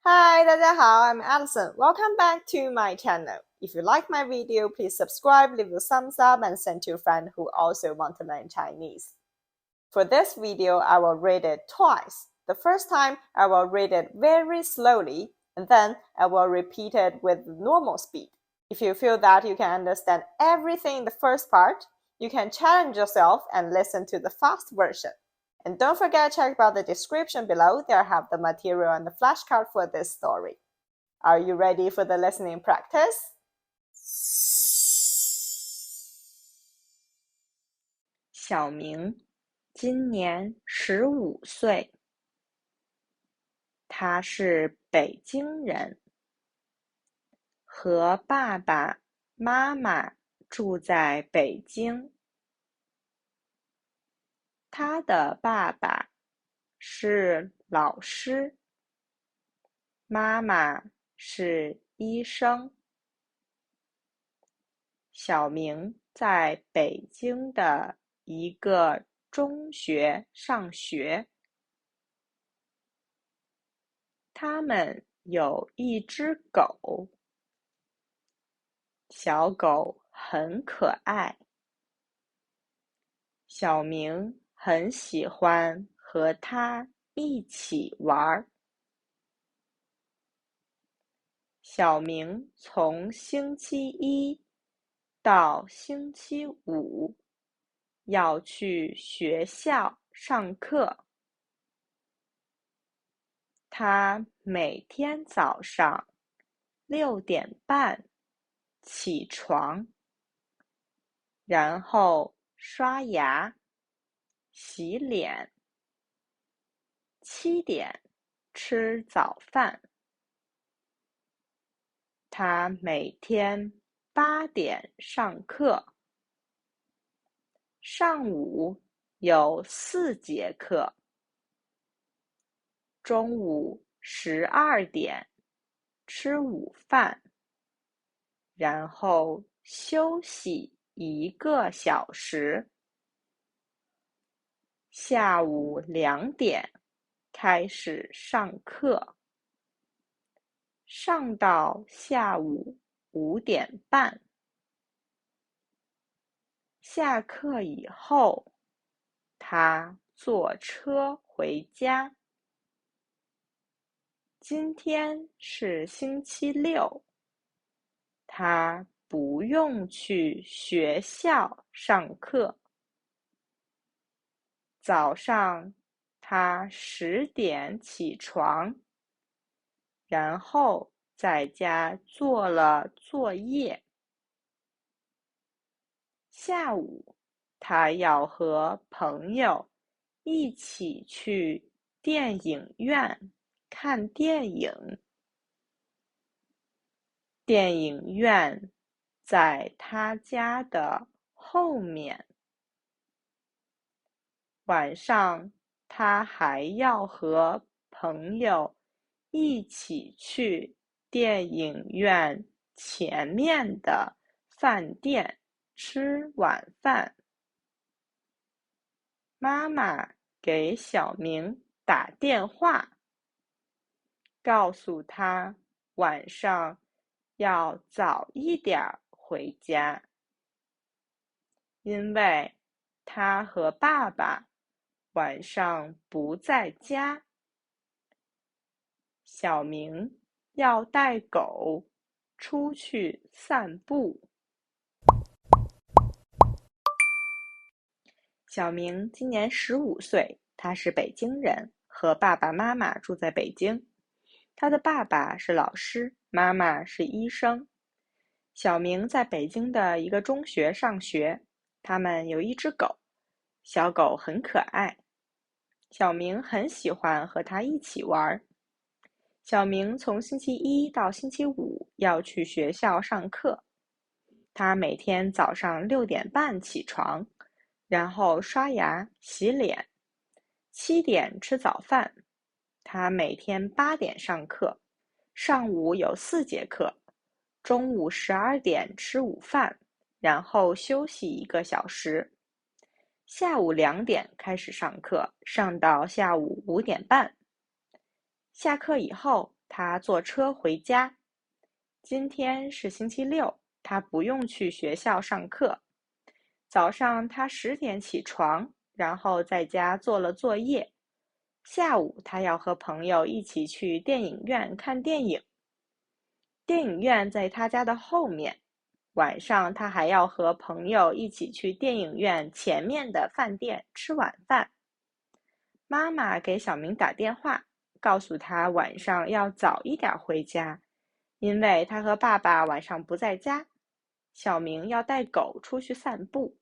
Hi, 大家好, I'm Alison. Welcome back to my channel. If you like my video, please subscribe, leave a thumbs up, and send to a friend who also want to learn Chinese. For this video, I will read it twice. The first time, I will read it very slowly, and then I will repeat it with normal speed. If you feel that you can understand everything in the first part, you can challenge yourself and listen to the fast version. And don't forget to check out the description below. There I have the material and the flashcard for this story. Are you ready for the listening practice? 小明今年15岁，他是北京人，和爸爸妈妈住在北京。他的爸爸是老师，妈妈是医生。小明在北京的一个中学上学。他们有一只狗，小狗很可爱。小明很喜欢和它一起玩。小明从星期一到星期五要去学校上课。他每天早上6点半起床，然后刷牙、洗脸，7点吃早饭。他每天8点上课，上午有4节课，中午12点吃午饭，然后休息1个小时。下午2点开始上课，上到下午5点半。下课以后，他坐车回家。今天是星期六，他不用去学校上课。早上，他10点起床，然后在家做了作业。下午，他要和朋友一起去电影院看电影。电影院在他家的后面。晚上，他还要和朋友一起去电影院前面的饭店吃晚饭。妈妈给小明打电话，告诉他晚上要早一点回家，因为他和爸爸晚上不在家。小明要带狗出去散步。小明今年15岁，他是北京人，和爸爸妈妈住在北京。他的爸爸是老师，妈妈是医生。小明在北京的一个中学上学，他们有一只狗，小狗很可爱。小明很喜欢和它一起玩。小明从星期一到星期五要去学校上课。他每天早上6点半起床，然后刷牙、洗脸，7点吃早饭。他每天8点上课，上午有4节课，中午12点吃午饭，然后休息1个小时。下午2点开始上课，上到下午5点半。下课以后，他坐车回家。今天是星期六，他不用去学校上课。早上他10点起床，然后在家做了作业。下午他要和朋友一起去电影院看电影。电影院在他家的后面。晚上他还要和朋友一起去电影院前面的饭店吃晚饭。妈妈给小明打电话，告诉他晚上要早一点回家，因为他和爸爸晚上不在家。小明要带狗出去散步。